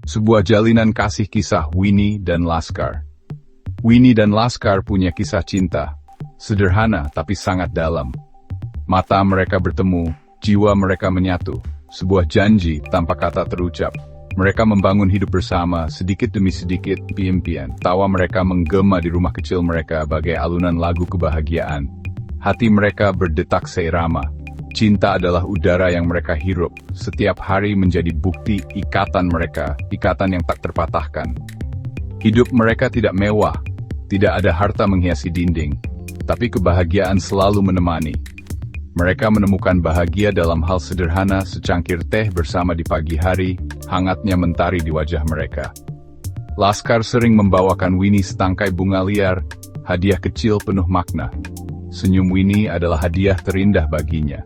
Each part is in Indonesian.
Sebuah jalinan kasih kisah Winnie dan Laskar. Winnie dan Laskar punya kisah cinta. Sederhana tapi sangat dalam. Mata mereka bertemu, jiwa mereka menyatu. Sebuah janji tanpa kata terucap. Mereka membangun hidup bersama, sedikit demi sedikit, impian. Tawa mereka menggema di rumah kecil mereka bagai alunan lagu kebahagiaan. Hati mereka berdetak seirama. Cinta adalah udara yang mereka hirup. Setiap hari menjadi bukti ikatan mereka, ikatan yang tak terpatahkan. Hidup mereka tidak mewah, tidak ada harta menghiasi dinding, tapi kebahagiaan selalu menemani. Mereka menemukan bahagia dalam hal sederhana, secangkir teh bersama di pagi hari, hangatnya mentari di wajah mereka. Laskar sering membawakan Winnie setangkai bunga liar, hadiah kecil penuh makna. Senyum Winnie adalah hadiah terindah baginya.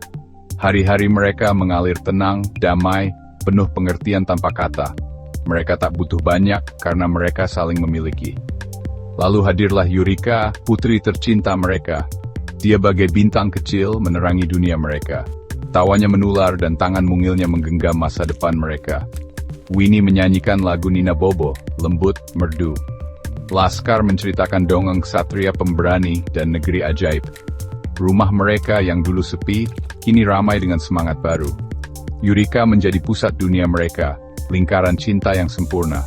Hari-hari mereka mengalir tenang, damai, penuh pengertian tanpa kata. Mereka tak butuh banyak karena mereka saling memiliki. Lalu hadirlah Eureka, putri tercinta mereka. Dia bagai bintang kecil menerangi dunia mereka. Tawanya menular dan tangan mungilnya menggenggam masa depan mereka. Winnie menyanyikan lagu Nina Bobo, lembut, merdu. Laskar menceritakan dongeng ksatria pemberani dan negeri ajaib. Rumah mereka yang dulu sepi, kini ramai dengan semangat baru. Eureka menjadi pusat dunia mereka, lingkaran cinta yang sempurna.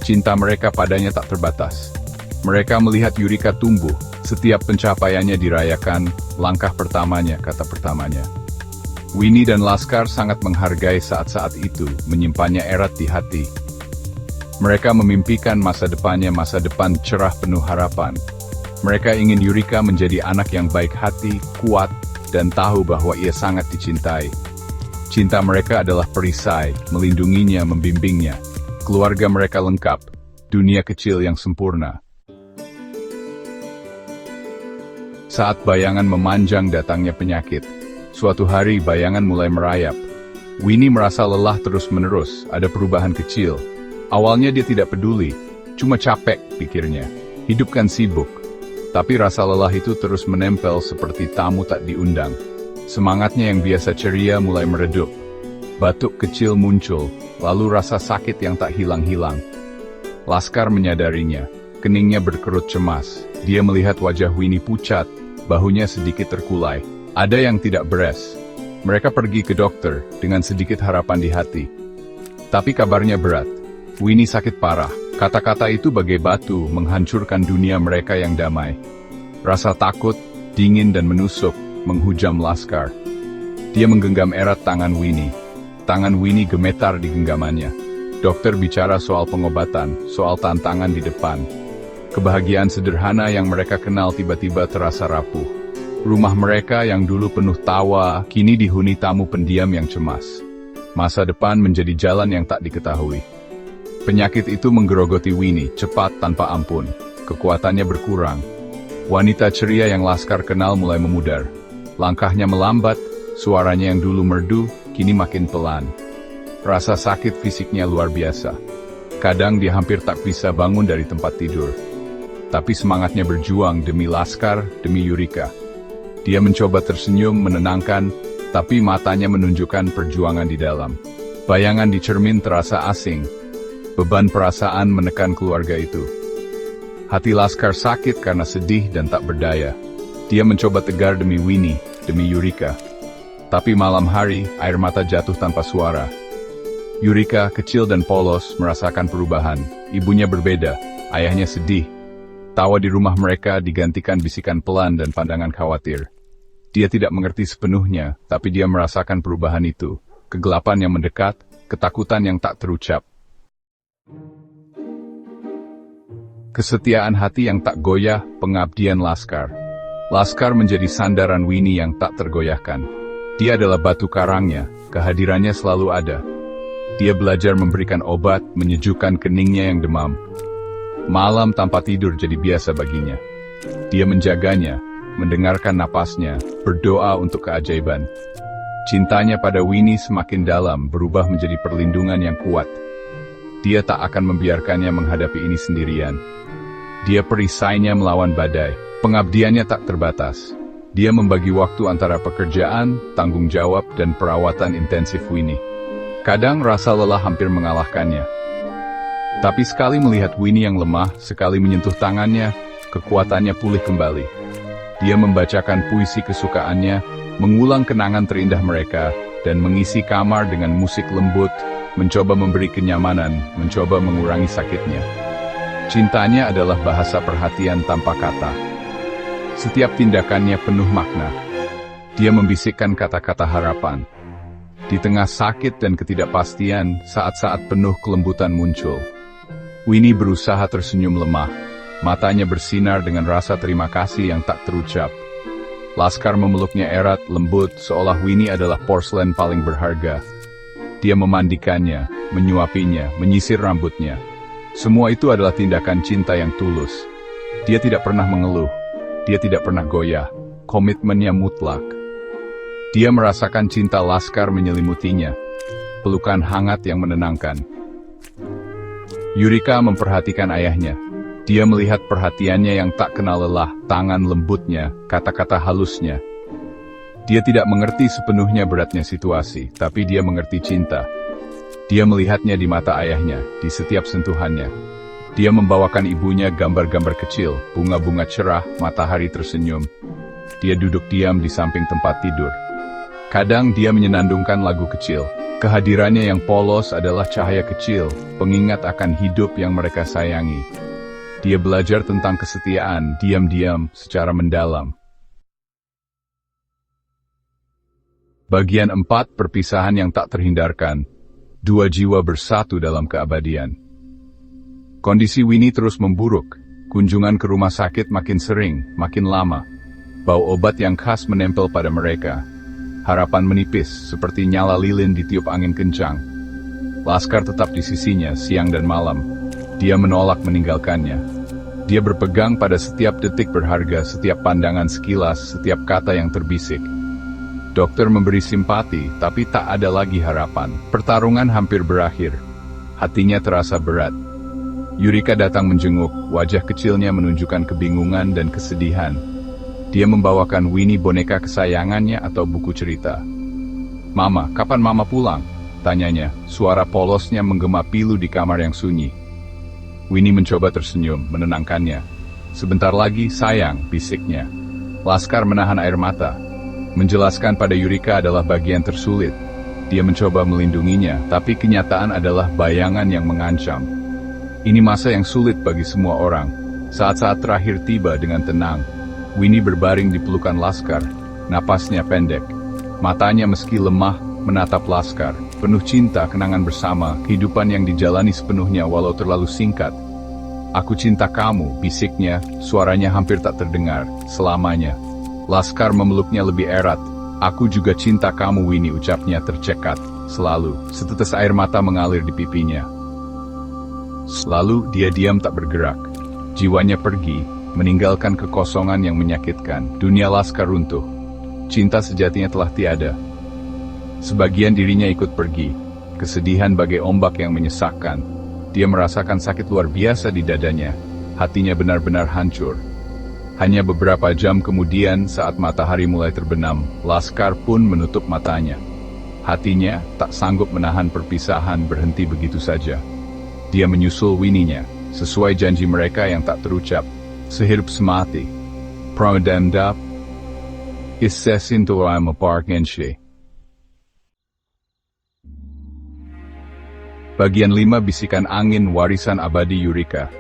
Cinta mereka padanya tak terbatas. Mereka melihat Eureka tumbuh, setiap pencapaiannya dirayakan, langkah pertamanya, kata pertamanya. Winnie dan Laskar sangat menghargai saat-saat itu, menyimpannya erat di hati. Mereka memimpikan masa depan cerah penuh harapan. Mereka ingin Eureka menjadi anak yang baik hati, kuat, dan tahu bahwa ia sangat dicintai. Cinta mereka adalah perisai, melindunginya, membimbingnya. Keluarga mereka lengkap, dunia kecil yang sempurna. Saat bayangan memanjang datangnya penyakit, suatu hari bayangan mulai merayap. Winnie merasa lelah terus-menerus, ada perubahan kecil. Awalnya dia tidak peduli, cuma capek, pikirnya. Hidup kan sibuk. Tapi rasa lelah itu terus menempel seperti tamu tak diundang. Semangatnya yang biasa ceria mulai meredup. Batuk kecil muncul, lalu rasa sakit yang tak hilang-hilang. Laskar menyadarinya, keningnya berkerut cemas. Dia melihat wajah Winnie pucat, bahunya sedikit terkulai. Ada yang tidak beres. Mereka pergi ke dokter dengan sedikit harapan di hati. Tapi kabarnya berat. Winnie sakit parah. Kata-kata itu bagai batu menghancurkan dunia mereka yang damai. Rasa takut, dingin dan menusuk menghujam Laskar. Dia menggenggam erat tangan Winnie. Tangan Winnie gemetar di genggamannya. Dokter bicara soal pengobatan, soal tantangan di depan. Kebahagiaan sederhana yang mereka kenal tiba-tiba terasa rapuh. Rumah mereka yang dulu penuh tawa, kini dihuni tamu pendiam yang cemas. Masa depan menjadi jalan yang tak diketahui. Penyakit itu menggerogoti Winnie, cepat tanpa ampun. Kekuatannya berkurang. Wanita ceria yang Laskar kenal mulai memudar. Langkahnya melambat, suaranya yang dulu merdu, kini makin pelan. Rasa sakit fisiknya luar biasa. Kadang dia hampir tak bisa bangun dari tempat tidur. Tapi semangatnya berjuang demi Laskar, demi Eureka. Dia mencoba tersenyum, menenangkan, tapi matanya menunjukkan perjuangan di dalam. Bayangan di cermin terasa asing. Beban perasaan menekan keluarga itu. Hati Laskar sakit karena sedih dan tak berdaya. Dia mencoba tegar demi Winnie, demi Eureka. Tapi malam hari, air mata jatuh tanpa suara. Eureka, kecil dan polos, merasakan perubahan. Ibunya berbeda, ayahnya sedih. Tawa di rumah mereka digantikan bisikan pelan dan pandangan khawatir. Dia tidak mengerti sepenuhnya, tapi dia merasakan perubahan itu. Kegelapan yang mendekat, ketakutan yang tak terucap. Kesetiaan hati yang tak goyah, pengabdian Laskar. Laskar menjadi sandaran Winnie yang tak tergoyahkan. Dia adalah batu karangnya, kehadirannya selalu ada. Dia belajar memberikan obat, menyejukkan keningnya yang demam. Malam tanpa tidur jadi biasa baginya. Dia menjaganya, mendengarkan napasnya, berdoa untuk keajaiban. Cintanya pada Winnie semakin dalam, berubah menjadi perlindungan yang kuat. Dia tak akan membiarkannya menghadapi ini sendirian. Dia perisainya melawan badai. Pengabdiannya tak terbatas. Dia membagi waktu antara pekerjaan, tanggung jawab, dan perawatan intensif Winnie. Kadang rasa lelah hampir mengalahkannya. Tapi sekali melihat Winnie yang lemah, sekali menyentuh tangannya, kekuatannya pulih kembali. Dia membacakan puisi kesukaannya, mengulang kenangan terindah mereka, dan mengisi kamar dengan musik lembut, mencoba memberi kenyamanan, mencoba mengurangi sakitnya. Cintanya adalah bahasa perhatian tanpa kata. Setiap tindakannya penuh makna. Dia membisikkan kata-kata harapan. Di tengah sakit dan ketidakpastian, saat-saat penuh kelembutan muncul. Winnie berusaha tersenyum lemah. Matanya bersinar dengan rasa terima kasih yang tak terucap. Laskar memeluknya erat, lembut, seolah Winnie adalah porselen paling berharga. Dia memandikannya, menyuapinya, menyisir rambutnya. Semua itu adalah tindakan cinta yang tulus. Dia tidak pernah mengeluh. Dia tidak pernah goyah. Komitmennya mutlak. Dia merasakan cinta Laskar menyelimutinya. Pelukan hangat yang menenangkan. Yurika memperhatikan ayahnya. Dia melihat perhatiannya yang tak kenal lelah, tangan lembutnya, kata-kata halusnya. Dia tidak mengerti sepenuhnya beratnya situasi, tapi dia mengerti cinta. Dia melihatnya di mata ayahnya, di setiap sentuhannya. Dia membawakan ibunya gambar-gambar kecil, bunga-bunga cerah, matahari tersenyum. Dia duduk diam di samping tempat tidur. Kadang dia menyenandungkan lagu kecil. Kehadirannya yang polos adalah cahaya kecil, pengingat akan hidup yang mereka sayangi. Dia belajar tentang kesetiaan, diam-diam, secara mendalam. Bagian 4, perpisahan yang tak terhindarkan. Dua jiwa bersatu dalam keabadian. Kondisi Winnie terus memburuk. Kunjungan ke rumah sakit makin sering, makin lama. Bau obat yang khas menempel pada mereka. Harapan menipis, seperti nyala lilin ditiup angin kencang. Laskar tetap di sisinya, siang dan malam. Dia menolak meninggalkannya. Dia berpegang pada setiap detik berharga, setiap pandangan sekilas, setiap kata yang terbisik. Dokter memberi simpati, tapi tak ada lagi harapan. Pertarungan hampir berakhir. Hatinya terasa berat. Yurika datang menjenguk, wajah kecilnya menunjukkan kebingungan dan kesedihan. Dia membawakan Winnie boneka kesayangannya atau buku cerita. "Mama, kapan Mama pulang?" tanyanya, suara polosnya menggema pilu di kamar yang sunyi. Winnie mencoba tersenyum, menenangkannya. "Sebentar lagi, sayang," bisiknya. Laskar menahan air mata. Menjelaskan pada Yurika adalah bagian tersulit. Dia mencoba melindunginya, tapi kenyataan adalah bayangan yang mengancam. Ini masa yang sulit bagi semua orang. Saat-saat terakhir tiba dengan tenang. Winnie berbaring di pelukan Laskar, napasnya pendek. Matanya meski lemah, menatap Laskar, penuh cinta, kenangan bersama, kehidupan yang dijalani sepenuhnya walau terlalu singkat. "Aku cinta kamu," bisiknya, suaranya hampir tak terdengar, "selamanya." Laskar memeluknya lebih erat. "Aku juga cinta kamu, Winnie," ucapnya tercekat, selalu. Setetes air mata mengalir di pipinya. Lalu dia diam tak bergerak. Jiwanya pergi, meninggalkan kekosongan yang menyakitkan. Dunia Laskar runtuh. Cinta sejatinya telah tiada. Sebagian dirinya ikut pergi. Kesedihan bagai ombak yang menyesakkan. Dia merasakan sakit luar biasa di dadanya. Hatinya benar-benar hancur. Hanya beberapa jam kemudian, saat matahari mulai terbenam, Laskar pun menutup matanya. Hatinya tak sanggup menahan perpisahan berhenti begitu saja. Dia menyusul Winnie-nya, sesuai janji mereka yang tak terucap, sehidup semati. Pramodamdap, Isesinto I'm a Parkenshi. Bagian 5, bisikan angin, warisan abadi Yurika.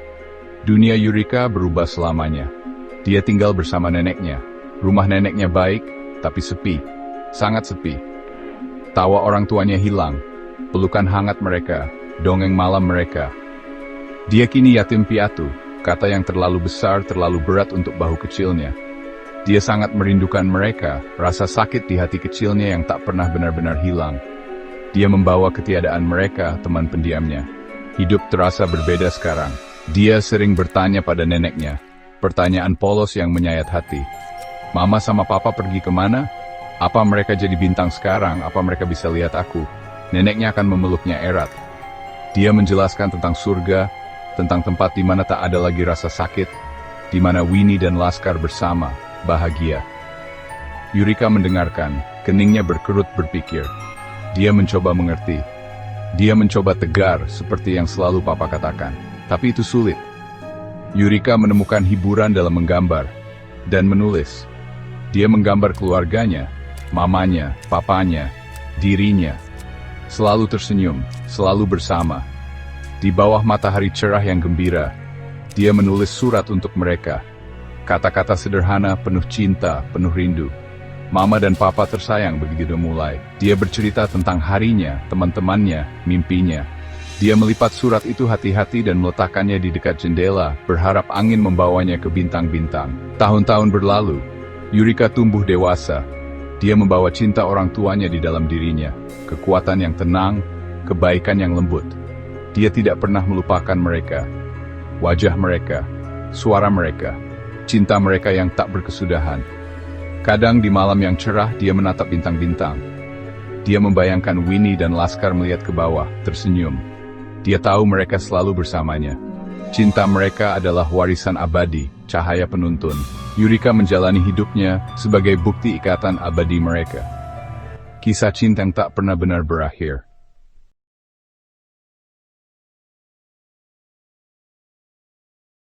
Dunia Yurika berubah selamanya. Dia tinggal bersama neneknya. Rumah neneknya baik, tapi sepi. Sangat sepi. Tawa orang tuanya hilang. Pelukan hangat mereka. Dongeng malam mereka. Dia kini yatim piatu. Kata yang terlalu besar, terlalu berat untuk bahu kecilnya. Dia sangat merindukan mereka. Rasa sakit di hati kecilnya yang tak pernah benar-benar hilang. Dia membawa ketiadaan mereka, teman pendiamnya. Hidup terasa berbeda sekarang. Dia sering bertanya pada neneknya. Pertanyaan polos yang menyayat hati. "Mama sama Papa pergi kemana? Apa mereka jadi bintang sekarang? Apa mereka bisa lihat aku?" Neneknya akan memeluknya erat. Dia menjelaskan tentang surga, tentang tempat di mana tak ada lagi rasa sakit, di mana Winnie dan Laskar bersama, bahagia. Yurika mendengarkan, keningnya berkerut berpikir. Dia mencoba mengerti. Dia mencoba tegar seperti yang selalu papa katakan, tapi itu sulit. Yurika menemukan hiburan dalam menggambar dan menulis. Dia menggambar keluarganya, mamanya, papanya, dirinya. Selalu tersenyum, selalu bersama. Di bawah matahari cerah yang gembira, dia menulis surat untuk mereka. Kata-kata sederhana, penuh cinta, penuh rindu. Mama dan papa tersayang begitu mulai. Dia bercerita tentang harinya, teman-temannya, mimpinya. Dia melipat surat itu hati-hati dan meletakkannya di dekat jendela, berharap angin membawanya ke bintang-bintang. Tahun-tahun berlalu, Yurika tumbuh dewasa. Dia membawa cinta orang tuanya di dalam dirinya, kekuatan yang tenang, kebaikan yang lembut. Dia tidak pernah melupakan mereka, wajah mereka, suara mereka, cinta mereka yang tak berkesudahan. Kadang di malam yang cerah dia menatap bintang-bintang. Dia membayangkan Winnie dan Laskar melihat ke bawah, tersenyum. Dia tahu mereka selalu bersamanya. Cinta mereka adalah warisan abadi, cahaya penuntun. Yurika menjalani hidupnya sebagai bukti ikatan abadi mereka. Kisah cinta yang tak pernah benar berakhir.